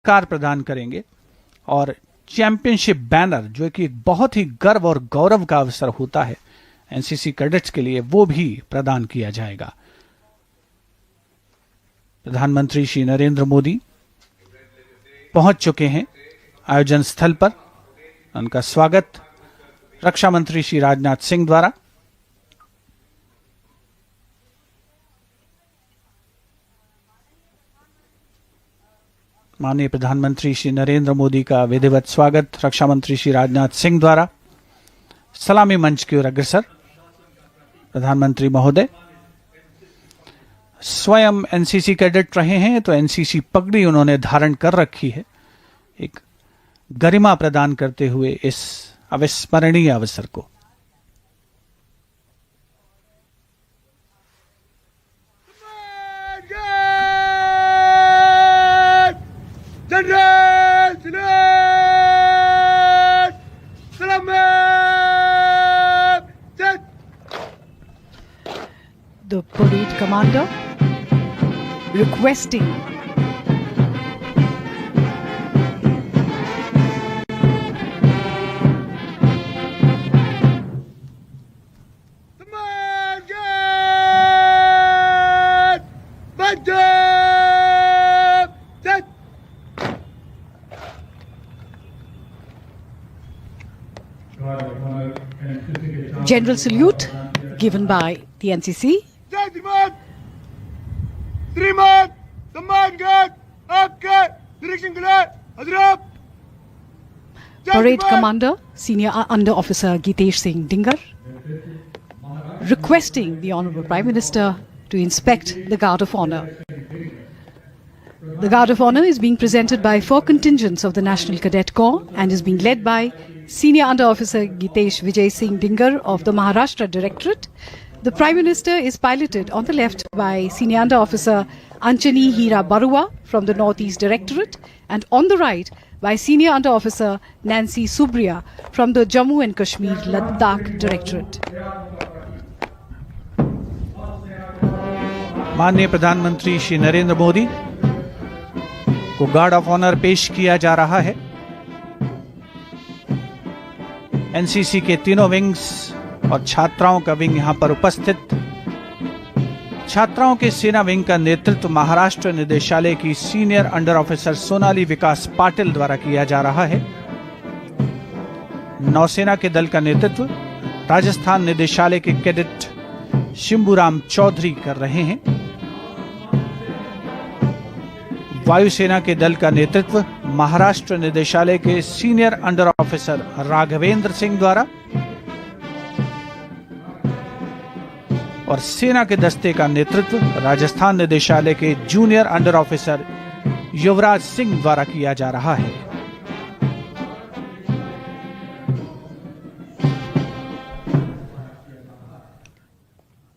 Car प्रदान करेंगे और चैंपियनशिप बैनर, जो कि एक बहुत ही गर्व और गौरव का अवसर होता है एनसीसी कैडेट्स के लिए, वो भी प्रदान किया जाएगा। प्रधानमंत्री श्री नरेंद्र मोदी पहुंच चुके हैं आयोजन स्थल पर। उनका स्वागत रक्षा मंत्री श्री राजनाथ सिंह द्वारा। माननीय प्रधानमंत्री श्री नरेंद्र मोदी का विधिवत स्वागत रक्षा मंत्री श्री राजनाथ सिंह द्वारा सलामी मंच की ओर अग्रसर। प्रधानमंत्री महोदय स्वयं एनसीसी कैडेट रहे हैं, तो एनसीसी पगड़ी उन्होंने धारण कर रखी है, एक गरिमा प्रदान करते हुए इस अविस्मरणीय अवसर को। The parade commander requesting general salute given by the NCC. Parade Commander Senior Under Officer Gitesh Singh Dingar requesting the Honorable Prime Minister to inspect the Guard of Honor. The Guard of Honor is being presented by 4 contingents of the National Cadet Corps and is being led by Senior Under Officer Gitesh Vijay Singh Dingar of the Maharashtra Directorate. The Prime Minister is piloted on the left by Senior Under Officer Anchani Hira Barua from the Northeast Directorate, and on the right by Senior Under Officer Nancy Subriya from the Jammu and Kashmir Ladakh Directorate. माननीय प्रधानमंत्री श्री नरेंद्र मोदी को guard of honour पेश किया जा रहा है। NCC के तीनों विंग्स और छात्राओं का विंग यहां पर उपस्थित। छात्राओं के सेना विंग का नेतृत्व महाराष्ट्र निदेशालय की सीनियर अंडर ऑफिसर सोनाली विकास पाटिल द्वारा किया जा रहा है। नौसेना के दल का नेतृत्व राजस्थान निदेशालय के कैडेट शिंबूराम चौधरी कर रहे हैं। वायुसेना के दल का नेतृत्व महाराष्ट्र निदेशालय के senior under officer Raghavendra Singh द्वारा, और सेना के दस्ते का नेतृत्व राजस्थान निदेशालय के junior under officer Yuvraj Singh द्वारा किया जा रहा है।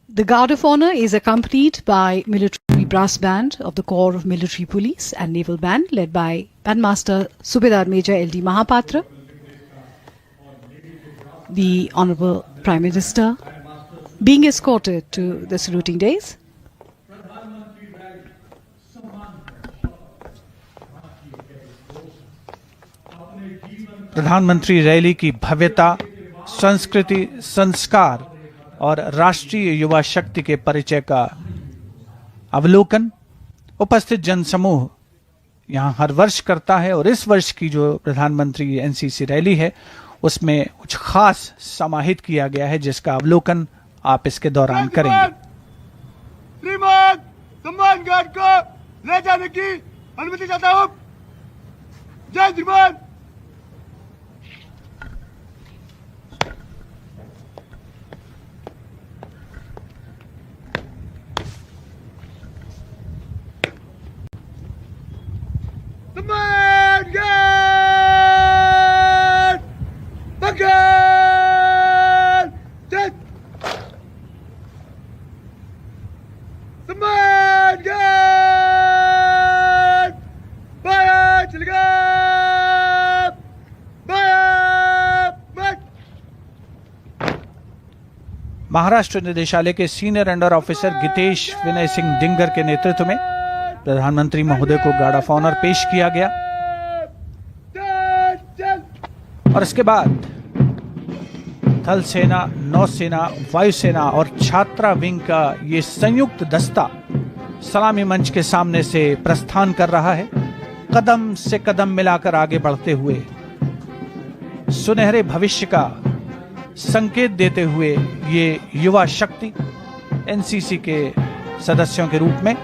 The Guard of Honor is accompanied by military brass band of the Corps of Military Police and Naval Band led by Bandmaster Subedar Major L.D. Mahapatra. The Honorable Prime Minister being escorted to the saluting dais. प्रधानमंत्री rally की भव्यता, संस्कृति, संस्कार और राष्ट्रीय युवा शक्ति के परिचय का अवलोकन उपस्थित जनसमूह यहां हर वर्ष करता है, और इस वर्ष की जो प्रधानमंत्री एनसीसी रैली है उसमें कुछ खास समाहित किया गया है, जिसका अवलोकन आप इसके दौरान करेंगे। श्रीमान सम्मान गार्ड को ले जाने की अनुमति चाहता हूं। जय श्रीमान। सम्मान गार्ड बगल जय सम्मान गार्ड बाया चलेगा बाया मत। महाराष्ट्र निदेशालय के senior under officer Gitesh Vinay Singh Dingar के नेतृत्व में प्रधानमंत्री महोदय को गार्ड ऑफ ऑनर पेश किया गया। और इसके बाद थल सेना, नौसेना, वायुसेना और छात्रा विंग का ये संयुक्त दस्ता सलामी मंच के सामने से प्रस्थान कर रहा है, कदम से कदम मिलाकर आगे बढ़ते हुए सुनहरे भविष्य का संकेत देते हुए ये युवा शक्ति एनसीसी के सदस्यों के रूप में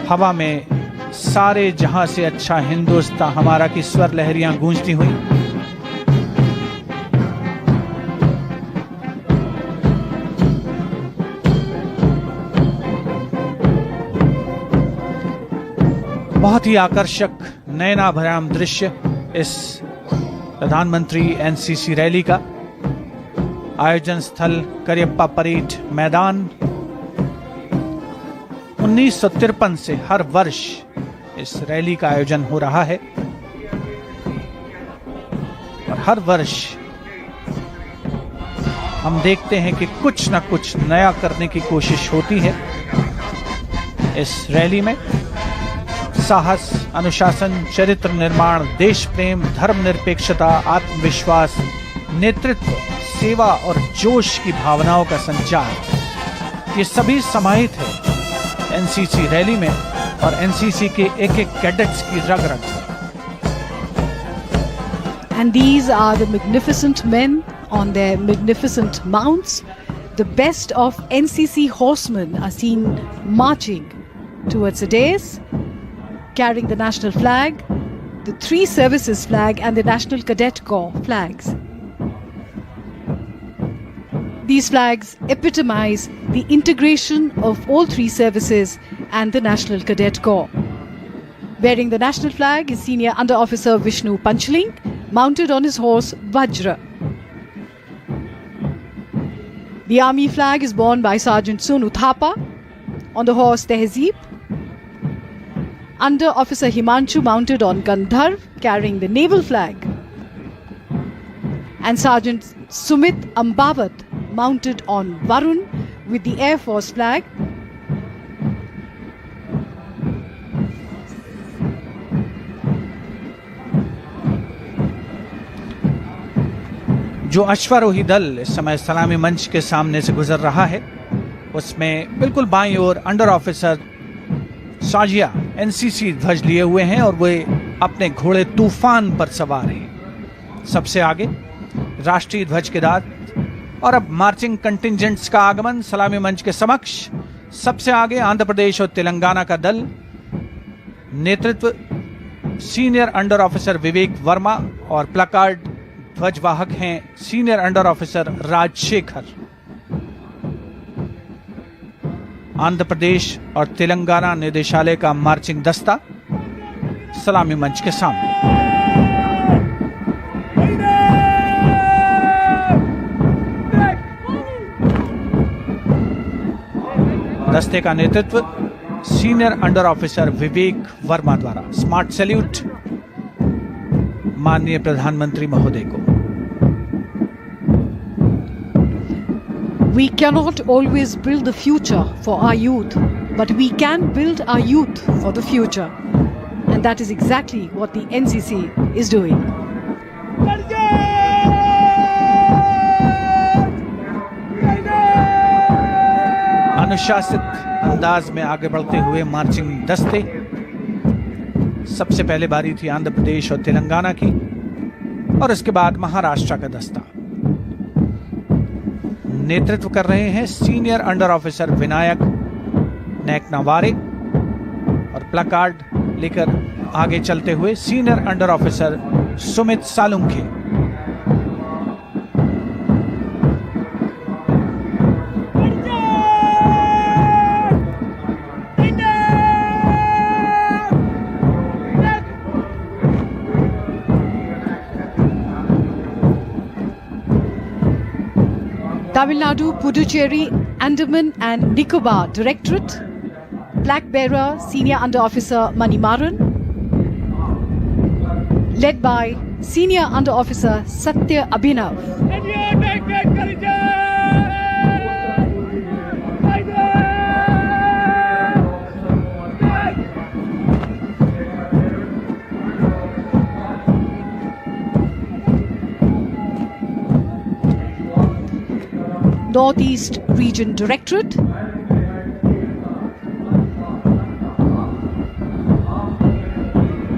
हवा में सारे जहां से अच्छा हिंदुस्तान हमारा की स्वर लहरियां गूंजती हुई बहुत ही आकर्षक नयनाभराम दृश्य इस प्रधानमंत्री एनसीसी रैली का। आयोजन स्थल करियप्पा परेड मैदान। 1953 से हर वर्ष इस रैली का आयोजन हो रहा है और हर वर्ष हम देखते हैं कि कुछ ना कुछ नया करने की कोशिश होती है। इस रैली में साहस, अनुशासन, चरित्र निर्माण, देश प्रेम, धर्मनिरपेक्षता, आत्मविश्वास, नेतृत्व, सेवा और जोश की भावनाओं का संचार, ये सभी समाहित है एनसीसी रैली में और एनसीसी के एक एक कैडेट्स की रग रग। And these are the magnificent men on their magnificent mounts. The best of NCC horsemen are seen marching towards the dais, carrying the national flag, the three services flag and the National Cadet Corps flags. These flags epitomize the integration of all three services and the National Cadet Corps. Bearing the national flag is Senior Under Officer Vishnu Panchling, mounted on his horse Vajra. The army flag is borne by Sergeant Sonu Thapa on the horse Tehzeeb. Under Officer Himanshu mounted on Gandharv, carrying the naval flag. And Sergeant Sumit Ambawat mounted on Varun with the Air Force flag. जो अश्वारोही दल इस समय सलामी मंच के सामने से गुजर रहा है उसमें बिल्कुल बाईं ओर अंडर ऑफिसर साजिया एनसीसी ध्वज लिए हुए हैं और वे अपने घोड़े तूफान पर सवार हैं। सबसे आगे राष्ट्रीय ध्वज के साथ और अब मार्चिंग कंटिंजेंट्स का आगमन सलामी मंच के समक्ष। सबसे आगे आंध्र प्रदेश और तेलंगाना का दल, नेतृत्व senior under officer Vivek Verma और प्लकार्ड ध्वजवाहक हैं senior under officer Rajashekhar. Andhra Pradesh और तेलंगाना निदेशालय का मार्चिंग दस्ता सलामी मंच के सामने। दस्ते का नेतृत्व senior under officer Vivek Verma द्वारा। स्मार्ट सैल्यूट माननीय प्रधानमंत्री महोदय को। We cannot always build the future for our youth, but we can build our youth for the future. And that is exactly what the NCC is doing. अनुशासित अंदाज में आगे बढ़ते हुए मार्चिंग दस्ते। सबसे पहले बारी थी आंध्र प्रदेश और तेलंगाना की और इसके बाद महाराष्ट्र का दस्ता। नेतृत्व कर रहे हैं सीनियर अंडर ऑफिसर विनायक नैकनावारे और प्लकार्ड लेकर आगे चलते हुए senior under officer Sumit Salunkhe. Tamil Nadu, Puducherry, Andaman and Nicobar Directorate, Flag Bearer Senior Under Officer Manimaran, led by Senior Under Officer Satya Abhinav. Northeast Region Directorate,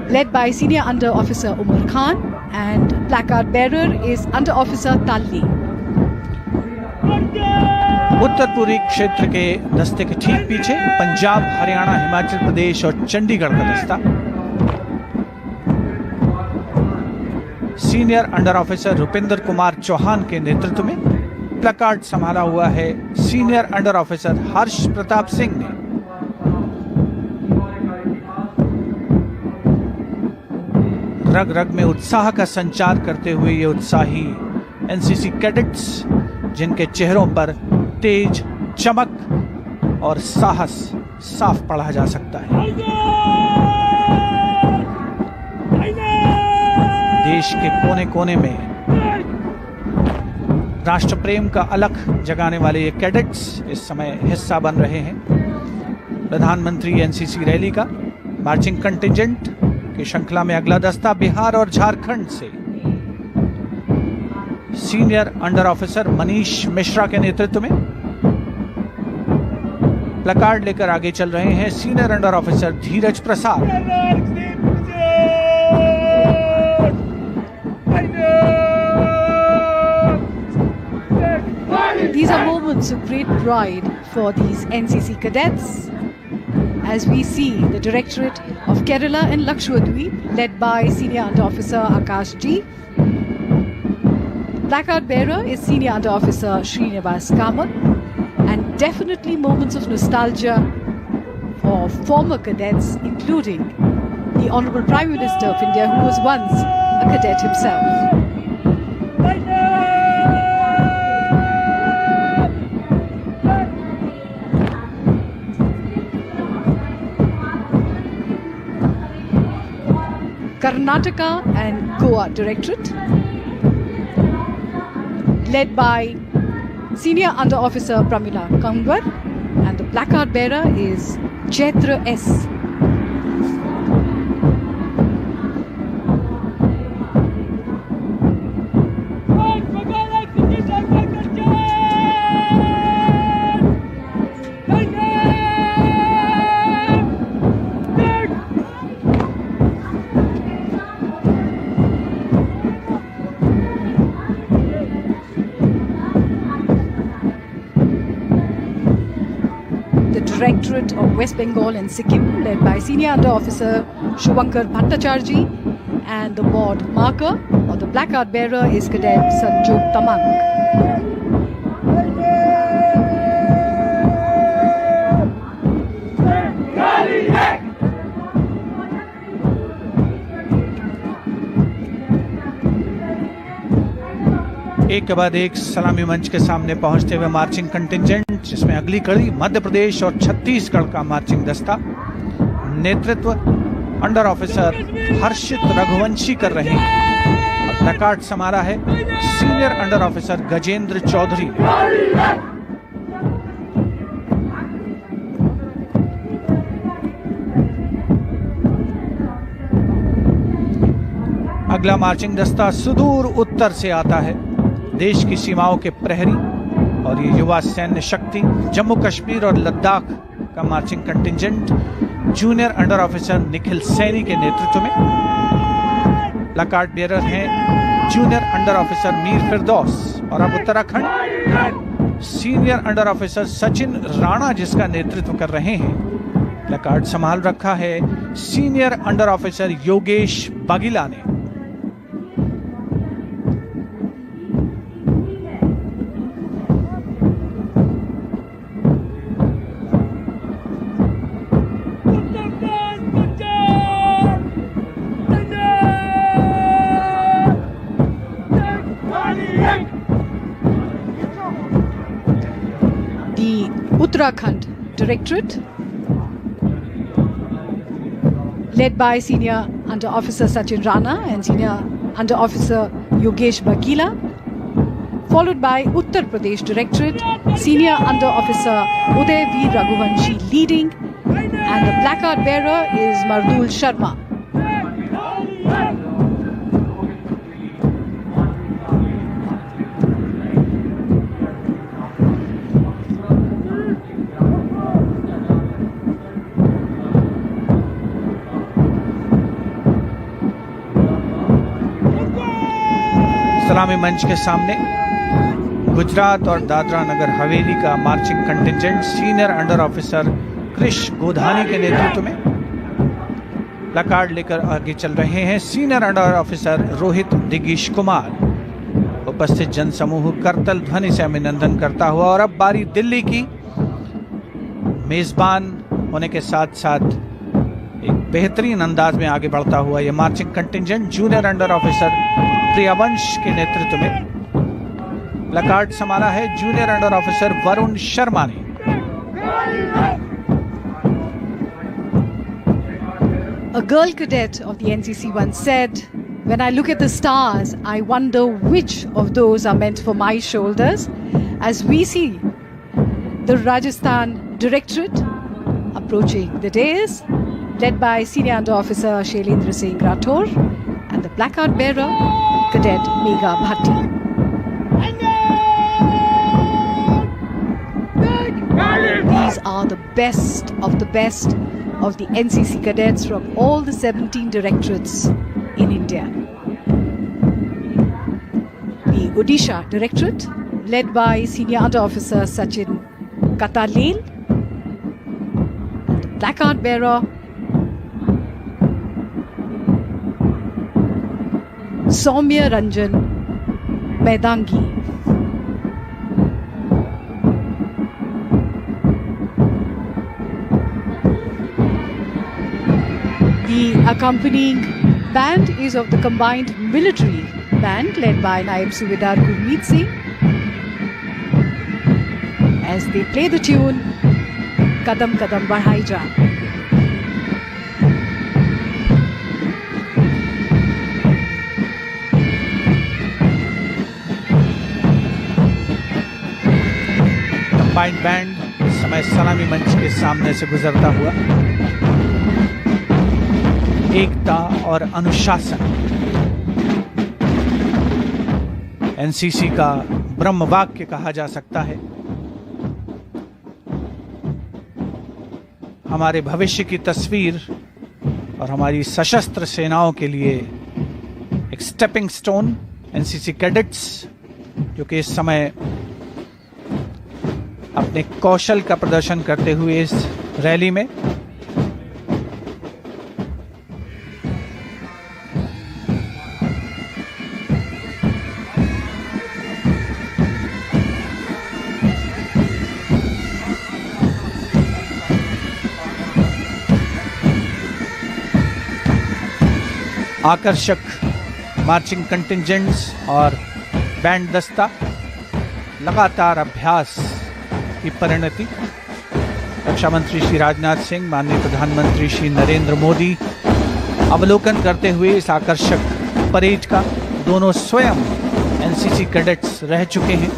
led by Senior Under Officer Umar Khan, and placard bearer is Under Officer Talli. उत्तर पूर्वी क्षेत्र के दस्ते के ठीक पीछे पंजाब, हरियाणा, हिमाचल प्रदेश और चंडीगढ़ का दस्ता। Senior under officer Rupendra Kumar Chauhan के नेतृत्व में प्लकार्ड संभाला हुआ है senior under officer Harsh Pratap Singh ने। रग रग में उत्साह का संचार करते हुए ये उत्साही एनसीसी कैडेट्स, जिनके चेहरों पर तेज, चमक और साहस साफ पढ़ा जा सकता है। देश के कोने कोने में राष्ट्र प्रेम का अलख जगाने वाले ये कैडेट्स इस समय हिस्सा बन रहे हैं प्रधानमंत्री एनसीसी रैली का। मार्चिंग कंटिजेंट की श्रृंखला में अगला दस्ता बिहार और झारखंड से senior under officer Manish Mishra के नेतृत्व में प्लकार्ड लेकर आगे चल रहे हैं senior under officer Dheeraj Prasad. These are moments of great pride for these NCC cadets as we see the Directorate of Kerala and Lakshadweep led by Senior Under Officer Akash G. Placard bearer is Senior Under Officer Srinivas Kamat, and definitely moments of nostalgia for former cadets, including the Honourable Prime Minister of India, who was once a cadet himself. Karnataka and Goa Directorate, led by Senior Under Officer Pramila Kangwar, and the placard bearer is Chaitra S. Directorate of West Bengal and Sikkim, led by Senior Under Officer Shubhankar Bhattacharjee, and the board marker or the placard bearer is Cadet Sanjog Tamang. एक के बाद एक सलामी मंच के सामने पहुंचते हुए मार्चिंग कंटिजेंट, जिसमें अगली कड़ी मध्य प्रदेश और छत्तीसगढ़ का मार्चिंग दस्ता। नेतृत्व अंडर ऑफिसर हर्षित रघुवंशी कर रहे हैं और प्लकार्ड संभाला है senior under officer Gajendra Chaudhary. अगला मार्चिंग दस्ता सुदूर उत्तर से आता है, देश की सीमाओं के प्रहरी और ये युवा सैन्य शक्ति जम्मू कश्मीर और लद्दाख का marching contingent junior under officer Nikhil Saini के नेतृत्व में। प्लकार्ड बेरर हैं जूनियर अंडर ऑफिसर मीर फिरदौस, और अब Uttarakhand senior under officer Sachin Rana जिसका नेतृत्व कर रहे हैं। प्लकार्ड संभाल रखा है सीनियर अंडर ऑफिसर योगेश बागिला ने। Uttarakhand Directorate, led by Senior Under Officer Sachin Rana and Senior Under Officer Yogesh Bagila, followed by Uttar Pradesh Directorate, Senior Under Officer Uday V. Raghuvanshi leading, and the placard bearer is Mardul Sharma. सलामी मंच के सामने गुजरात और दादरा नगर हवेली का marching contingent senior under officer Krish Godhani के नेतृत्व में placard लेकर आगे चल रहे हैं। Senior under officer Rohit Digish Kumar उपस्थित जनसमूह करतल ध्वनि से अभिनंदन करता हुआ। और अब बारी दिल्ली की, मेजबान होने के साथ साथ एक बेहतरीन अंदाज में आगे बढ़ता हुआ यह marching contingent junior under officer Priyavansh के नेतृत्व में प्लकार्ड संभाला है junior under officer Varun Sharma ने। A girl cadet of the NCC once said, "When I look at the stars, I wonder which of those are meant for my shoulders." As we see the Rajasthan Directorate approaching the dais, led by Senior Under Officer Shailendra Singh Rathore and the placard bearer, Cadet Megha Bhatti. These are the best of the NCC cadets from all the 17 directorates in India. The Odisha Directorate, led by Senior Under Officer Sachin Katalil, the placard bearer Soumya Ranjan Maidangi. The accompanying band is of the combined military band led by Naib Subedar Gurmeet Singh as they play the tune Kadam Kadam Badhai Ja. Combined band इस समय सलामी मंच के सामने से गुजरता हुआ एकता और अनुशासन एनसीसी का ब्रह्म वाक्य कहा जा सकता है। हमारे भविष्य की तस्वीर और हमारी सशस्त्र सेनाओं के लिए एक स्टेपिंग स्टोन एनसीसी कैडेट्स जो कि इस समय अपने कौशल का प्रदर्शन करते हुए इस रैली में आकर्षक मार्चिंग कंटिंजेंट्स और बैंड दस्ता लगातार अभ्यास की परिणति रक्षा मंत्री श्री राजनाथ सिंह, माननीय प्रधानमंत्री श्री नरेंद्र मोदी अवलोकन करते हुए इस आकर्षक परेड का दोनों स्वयं एनसीसी कैडेट्स रह चुके हैं।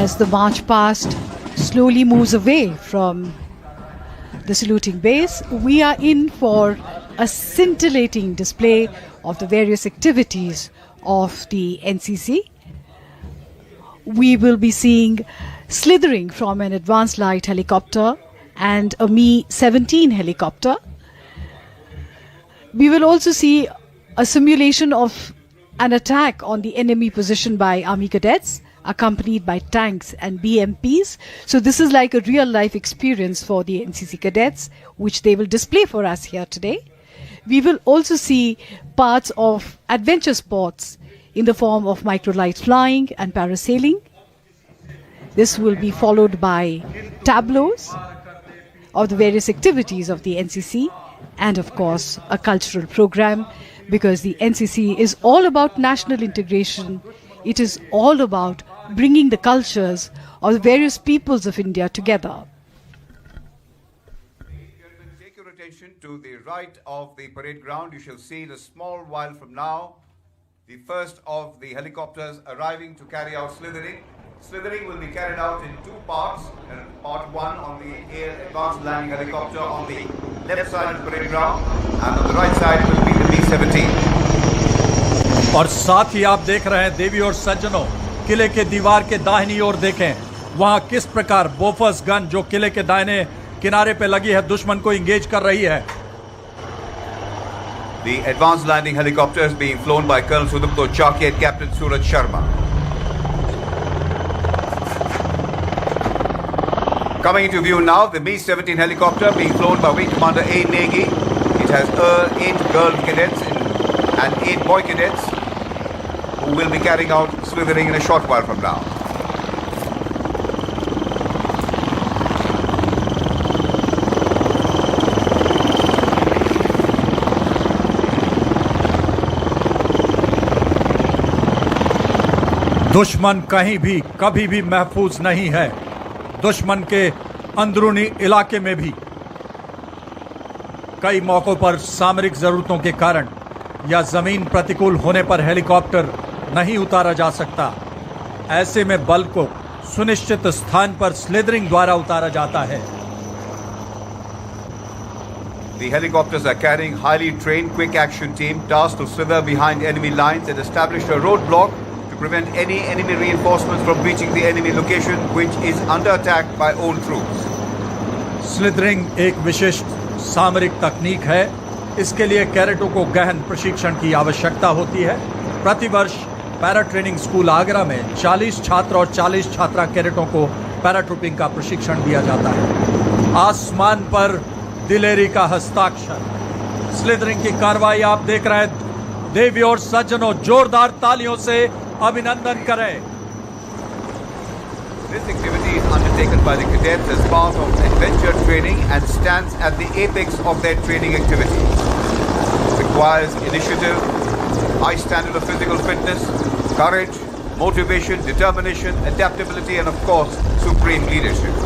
As the march past slowly moves away from the saluting base, we are in for a scintillating display of the various activities of the NCC. We will be seeing slithering from an advanced light helicopter and a Mi-17 helicopter. We will also see a simulation of an attack on the enemy position by Army cadets, accompanied by tanks and BMPs. So this is like a real life experience for the NCC cadets, which they will display for us here today. We will also see parts of adventure sports in the form of microlight flying and parasailing. This will be followed by tableaus of the various activities of the NCC and of course a cultural program, because the NCC is all about national integration. It is all about bringing the cultures of the various peoples of India together. Take your attention to the right of the parade ground. You shall see in a small while from now the first of the helicopters arriving to carry out slithering. Slithering will be carried out in two parts. Part one on the air advanced landing helicopter on the left side of the parade ground, and on the right side will be the Mi-17. और साथ ही आप देख रहे हैं देवी और सज्जनों, किले के दीवार के दाहिनी ओर देखें, वहां किस प्रकार बोफर्स गन जो किले के दाहिने किनारे पे लगी है दुश्मन को इंगेज कर रही है। The advanced landing helicopter is being flown by Colonel Sudipto Chaki and Captain Suraj Sharma. Coming into view now, the Mi-17 helicopter being flown by Wing Commander A. Negi. It has 8 girl cadets and 8 boy cadets who will be carrying out slithering in a short while from now. दुश्मन कहीं भी कभी भी महफूज नहीं है। दुश्मन के अंदरूनी इलाके में भी कई मौकों पर सामरिक जरूरतों के कारण या जमीन प्रतिकूल होने पर हेलीकॉप्टर नहीं उतारा जा सकता। ऐसे में बल को सुनिश्चित स्थान पर स्लिदरिंग द्वारा उतारा जाता है। The helicopters are carrying highly trained quick action team tasked to slither behind enemy lines and establish a roadblock to prevent any enemy reinforcements from reaching the enemy location, which is under attack by own troops. Slithering एक विशिष्ट सामरिक तकनीक है। इसके लिए कैडेटों को गहन प्रशिक्षण की आवश्यकता होती है। प्रतिवर्ष पैरा ट्रेनिंग स्कूल आगरा में 40 छात्र और 40 छात्रा कैडेटों को पैराट्रूपिंग का प्रशिक्षण दिया जाता है। आसमान पर दिलेरी का हस्ताक्षर। स्लिदरिंग की कार्रवाई आप देख रहे हैं। देवी और सज्जनों, जोरदार तालियों से अभिनंदन करें। This activity is undertaken by the cadets as part of adventure training and stands at the apex of their training activities. It requires initiative, high standard of physical fitness, courage, motivation, determination, adaptability, and of course, supreme leadership.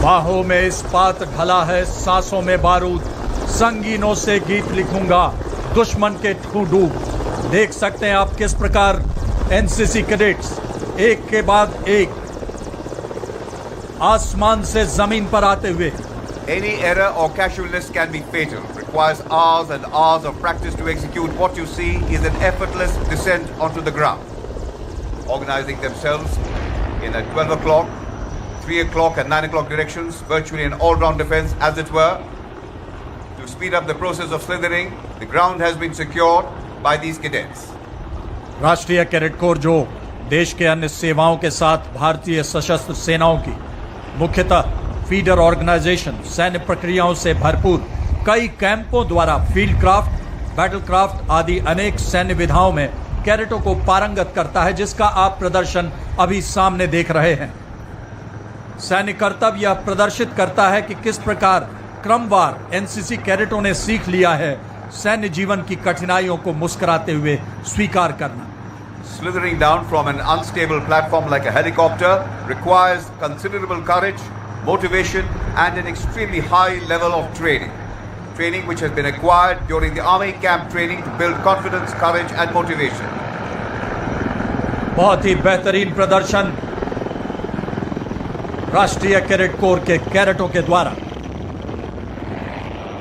बाहों में इस्पात ढला है, सांसों में बारूद, संगीनों से गीत लिखूंगा, दुश्मन के ठू डूब। देख सकते हैं आप किस प्रकार एनसीसी कैडेट्स एक के बाद एक आसमान से जमीन पर आते हुए। Any error or casualness can be fatal. Requires hours and hours of practice to execute. What you see is an effortless descent onto the ground. Organizing themselves in a 12 o'clock, 3 o'clock and 9 o'clock directions, virtually an all-round defense as it were. To speed up the process of slithering, the ground has been secured by these cadets. राष्ट्रीय cadet corps जो देश के अन्य सेवाओं के साथ भारतीय सशस्त्र सेनाओं की मुख्यतः फीडर ऑर्गेनाइजेशन सैन्य प्रक्रियाओं से भरपूर कई कैंपों द्वारा फील्ड क्राफ्ट, बैटल क्राफ्ट आदि अनेक सैन्य विधाओं में कैडेटों को पारंगत करता है, जिसका आप प्रदर्शन अभी सामने देख रहे हैं। सैन्य कर्तव्य यह प्रदर्शित करता है कि किस प्रकार क्रमवार एनसीसी कैडेटों ने सीख लिया है सैन्य जीवन की कठिनाइयों को मुस्कुराते हुए स्वीकार करना। Slithering down from an unstable platform like a helicopter requires considerable courage, motivation, and an extremely high level of training. Training which has been acquired during the Army camp training to build confidence, courage, and motivation. बहुत ही बेहतरीन प्रदर्शन राष्ट्रीय cadet corps के कैडेटों के द्वारा।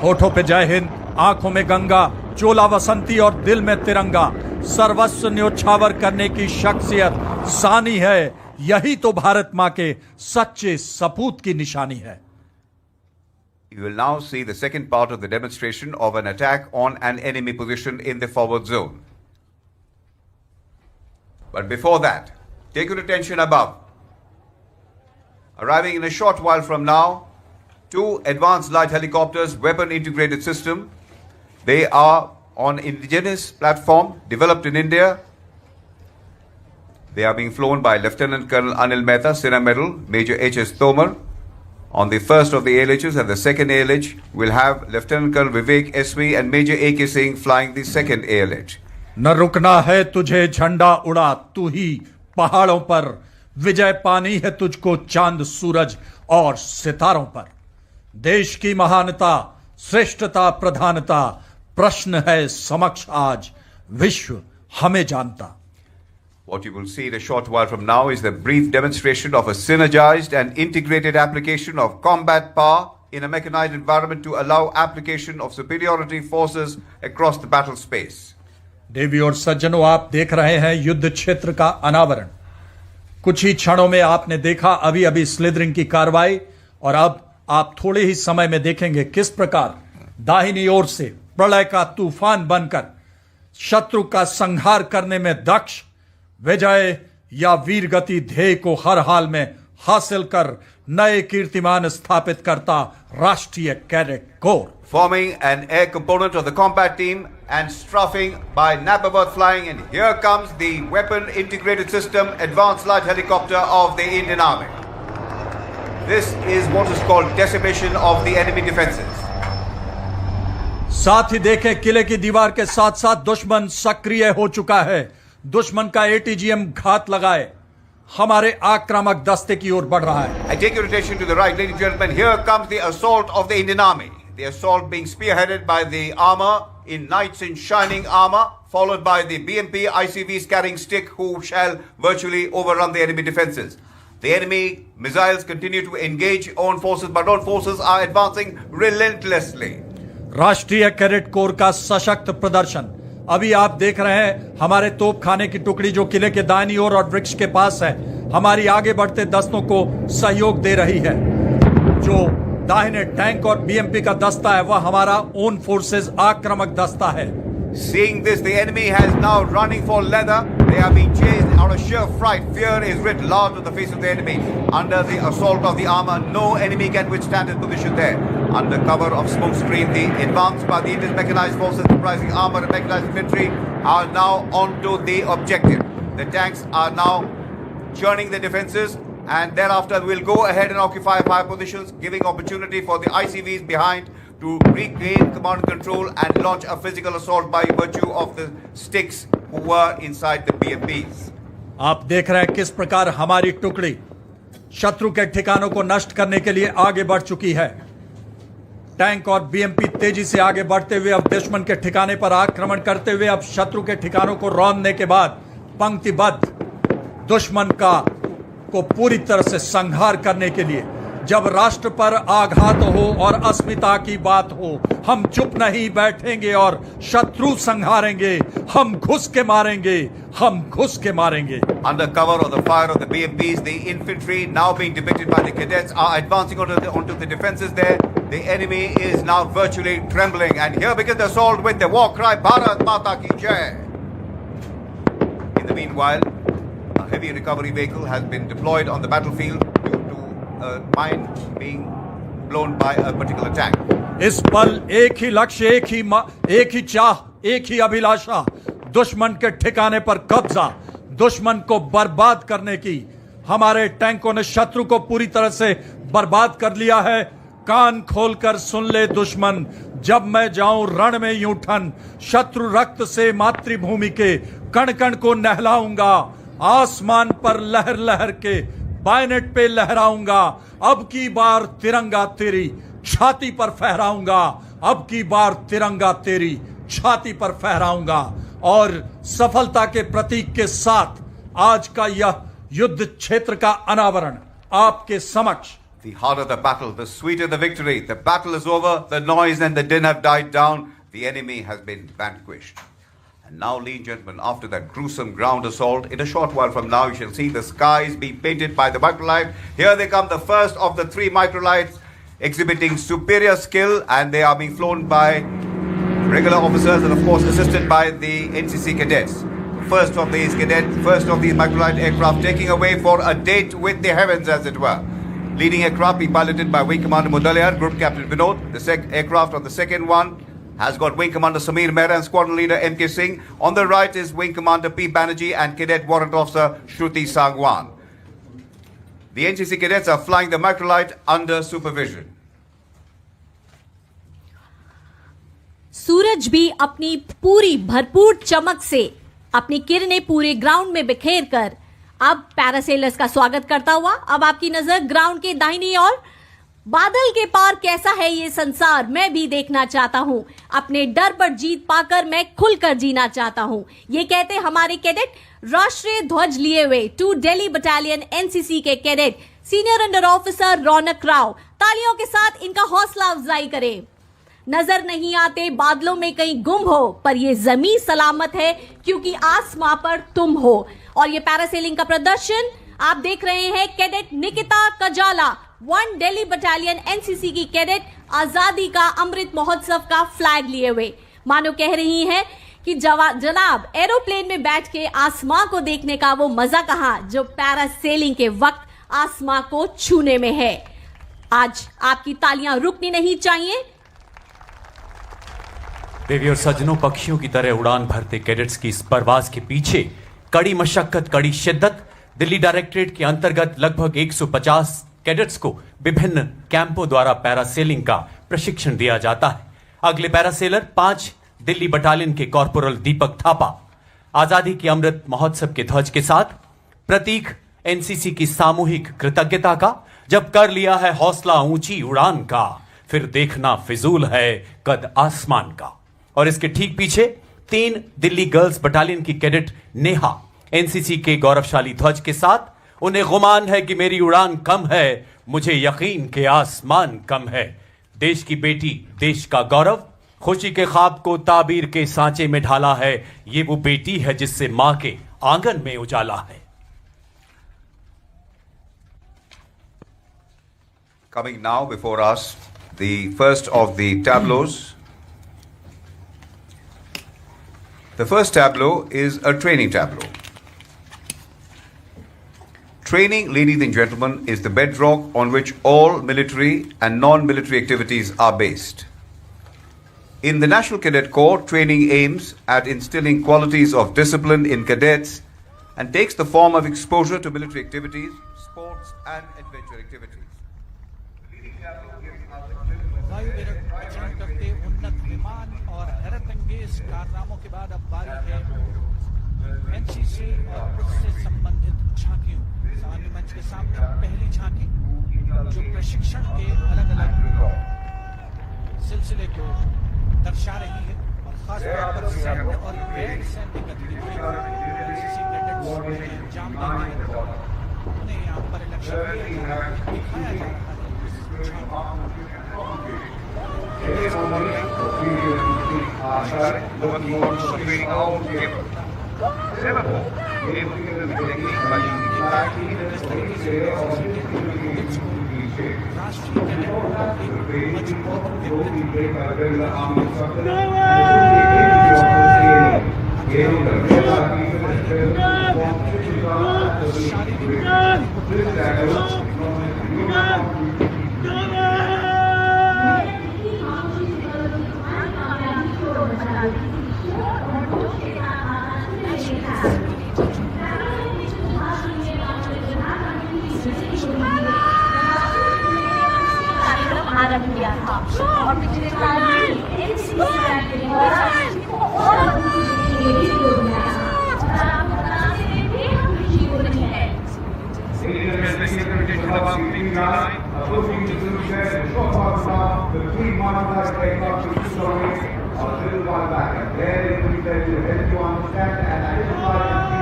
होठों पे जय हिंद, आंखों में गंगा, चोला वसंती और दिल में तिरंगा, सर्वस्व न्योछावर करने की शख्सियत सानी है। यही तो भारत मां के सच्चे सपूत की निशानी है। You will now see the second part of the demonstration of an attack on an enemy position in the forward zone. But before that, take your attention above. Arriving in a short while from now, 2 advanced light helicopters, weapon integrated system. They are on indigenous platform developed in India. They are being flown by Lieutenant Colonel Anil Mehta, Sena Medal, Major H.S. Tomar. On the first of the ALHs and the second ALH, we'll have Lieutenant Colonel Vivek S.V. and Major A.K. Singh flying the second ALH. न रुकना है तुझे झंडा उड़ा, तू ही पहाड़ों पर, विजय पानी है तुझको चांद सूरज और सितारों पर। देश की महानता, श्रेष्ठता, प्रधानता प्रश्न है समक्ष आज, विश्व हमें जानता। What you will see in a short while from now is the brief demonstration of a synergized and integrated application of combat power in a mechanized environment to allow application of superiority forces across the battle space. देवी और सज्जनों, आप देख रहे हैं युद्ध क्षेत्र का अनावरण। कुछ ही क्षणों में आपने देखा अभी अभी स्लिदरिंग की कार्रवाई, और अब आप थोड़े ही समय में देखेंगे किस प्रकार दाहिनी ओर से प्रलय का तूफान बनकर शत्रु का संहार करने में दक्ष, विजय या वीरगति ध्येय को हर हाल में हासिल कर नए कीर्तिमान स्थापित करता राष्ट्रीय cadet corps. Forming an air component of the combat team and strafing by Napabat flying, and here comes the weapon integrated system advanced light helicopter of the Indian Army. This is what is called decimation of the enemy defenses. साथ ही देखें किले की दीवार के साथ साथ दुश्मन सक्रिय हो चुका है। दुश्मन का ATGM घात लगाए हमारे आक्रामक दस्ते की ओर बढ़ रहा है। I take your attention to the right, ladies and gentlemen. Here comes the assault of the Indian Army. The assault being spearheaded by the armor in knights in shining armor, followed by the BMP ICVs carrying stick, who shall virtually overrun the enemy defenses. The enemy missiles continue to engage own forces, but own forces are advancing relentlessly. राष्ट्रीय cadet corps का सशक्त प्रदर्शन अभी आप देख रहे हैं। हमारे तोपखाने की टुकड़ी जो किले के दाहिनी ओर और वृक्ष के पास है, हमारी आगे बढ़ते दस्तों को सहयोग दे रही है। जो दाहिने टैंक और बीएमपी का दस्ता है वह हमारा ओन फोर्सेस आक्रामक दस्ता है। Seeing this, the enemy has now running for leather. They are being chased out of sheer fright. Fear is writ large on the face of the enemy. Under the assault of the armor, no enemy can withstand his position there. Under cover of smoke screen, the advance by the Indian mechanized forces comprising armor and mechanized infantry are now onto the objective. The tanks are now churning the defenses, and thereafter we'll go ahead and occupy fire positions, giving opportunity for the ICVs behind to regain command and control and launch a physical assault by virtue of the sticks who were inside the BMPs. आप देख रहे हैं किस प्रकार हमारी टुकड़ी शत्रु के ठिकानों को नष्ट करने के लिए आगे बढ़ चुकी है। टैंक और बीएमपी तेजी से आगे बढ़ते हुए अब दुश्मन के ठिकाने पर आक्रमण करते हुए अब शत्रु के ठिकानों को रौंदने के बाद पंक्तिबद्ध दुश्मन को पूरी तरह से संहार करने के लिए जब राष्ट्र पर आघात हो और अस्मिता की बात हो, हम चुप नहीं बैठेंगे और शत्रु संहारेंगे। हम घुस के मारेंगे, हम घुस के मारेंगे। Under cover of the fire of the BMPs, the infantry now being depicted by the cadets are advancing onto the defenses there. The enemy is now virtually trembling, and here begins the assault with the war cry, Bharat Mata Ki Jai. In the meanwhile, a heavy recovery vehicle has been deployed on the battlefield due to a mine being blown by a particular tank. इस पल एक ही लक्ष्य, एक ही चाह, एक ही अभिलाषा, दुश्मन के ठिकाने पर कब्जा, दुश्मन को बर्बाद करने की। हमारे टैंकों ने शत्रु को पूरी तरह से बर्बाद कर लिया है। कान खोलकर सुन ले दुश्मन, जब मैं जाऊं रण में यूं ठन, शत्रु रक्त से मातृभूमि के कण कण को नहलाऊंगा। आसमान पर लहर लहर के बायनेट पे लहराऊंगा। अब की बार तिरंगा तेरी छाती पर फहराऊंगा। अब की बार तिरंगा तेरी छाती पर फहराऊंगा। और सफलता के प्रतीक के साथ आज का यह युद्ध क्षेत्र का अनावरण आपके समक्ष। The harder the battle, the sweeter the victory. The battle is over, the noise and the din have died down. The enemy has been vanquished. And now, ladies and gentlemen, after that gruesome ground assault, in a short while from now, you shall see the skies being painted by the microlight. Here they come, the first of the 3 microlights, exhibiting superior skill, and they are being flown by regular officers and, of course, assisted by the NCC cadets. First of these microlight aircraft taking away for a date with the heavens, as it were. Leading aircraft being piloted by Wing Commander Mudaliar, Group Captain Vinod. The aircraft on the second one has got Wing Commander Samir Mehra and Squadron Leader MK Singh. On the right is Wing Commander P. Banerjee and Cadet Warrant Officer Shruti Sangwan. The NCC cadets are flying the microlight under supervision. सूरज भी अपनी पूरी भरपूर चमक से अपनी किरणें पूरे ground में बिखेर कर अब पैरासेलर्स का स्वागत करता हुआ अब आपकी नजर ग्राउंड के दाहिनी ओर। बादल के पार कैसा है ये संसार मैं भी देखना चाहता हूं। अपने डर पर जीत पाकर मैं खुलकर जीना चाहता हूं। ये कहते हमारे कैडेट राष्ट्रीय ध्वज लिए हुए 2 दिल्ली बटालियन एनसीसी के कैडेट सीनियर अंडर ऑफिसर रौनक राव। तालियों के साथ इनका हौसला अफजाई करें। नजर नहीं आते बादलों में कहीं गुम हो, पर ये जमीन सलामत है क्योंकि आसमां पर तुम हो। और ये पैरासेलिंग का प्रदर्शन आप देख रहे हैं cadet Nikita Kajala 1 Delhi battalion NCC की कैडेट आजादी का अमृत महोत्सव का फ्लैग लिए हुए, मानो कह रही हैं कि जनाब एरोप्लेन में बैठ के आसमां को देखने का वो मजा कहां जो पैरासेलिंग के वक्त आसमां को छूने में है। आज आपकी तालियां रुकनी नहीं चाहिए। देवी और सज्जनों, पक्षियों की तरह उड़ान भरते कैडेट्स की इस परवाज के पीछे कड़ी मशक्कत, कड़ी शिद्दत। दिल्ली डायरेक्टरेट के अंतर्गत लगभग 150 कैडेट्स को विभिन्न कैंपों द्वारा पैरासेलिंग का प्रशिक्षण दिया जाता है। अगले पैरासेलर 5 दिल्ली बटालियन के कॉर्पोरल दीपक थापा आजादी के अमृत महोत्सव के ध्वज के साथ प्रतीक एनसीसी की सामूहिक कृतज्ञता का, जब कर लिया है हौसला ऊंची उड़ान का, फिर देखना फिजूल है कद आसमान का। और इसके ठीक पीछे 3 दिल्ली गर्ल्स बटालियन की कैडेट नेहा एनसीसी के गौरवशाली ध्वज के साथ, उन्हें गुमान है कि मेरी उड़ान कम है, मुझे यकीन के आसमान कम है। देश की बेटी, देश का गौरव, खुशी के ख्वाब को ताबीर के सांचे में ढाला है। ये वो बेटी है जिससे मां के आंगन में उजाला है। Coming now before us, the first of the tableaus. The first tableau is a training tableau. Training, ladies and gentlemen, is the bedrock on which all military and non-military activities are based. In the National Cadet Corps, training aims at instilling qualities of discipline in cadets and takes the form of exposure to military activities, sports and adventure activities. वायु विचरण करते उन्नत विमान और हैरतअंगेज कारनामों के बाद अब बारी है एनसीसी और उससे संबंधित झांकियों। सामान्य मंच के सामने पहली झांकी जो प्रशिक्षण के अलग अलग सिलसिले को दर्शा रही है और खासतौर पर सैन्य और गैर सैन्य गतिविधियों एनसीसी कैडेट्स अंजाम देते हैं, उन्हें यहाँ पर लक्ष्य दिखाया जा रहा है। आरंभ किया था और पिछले साल NCC There is going to help you understand and identify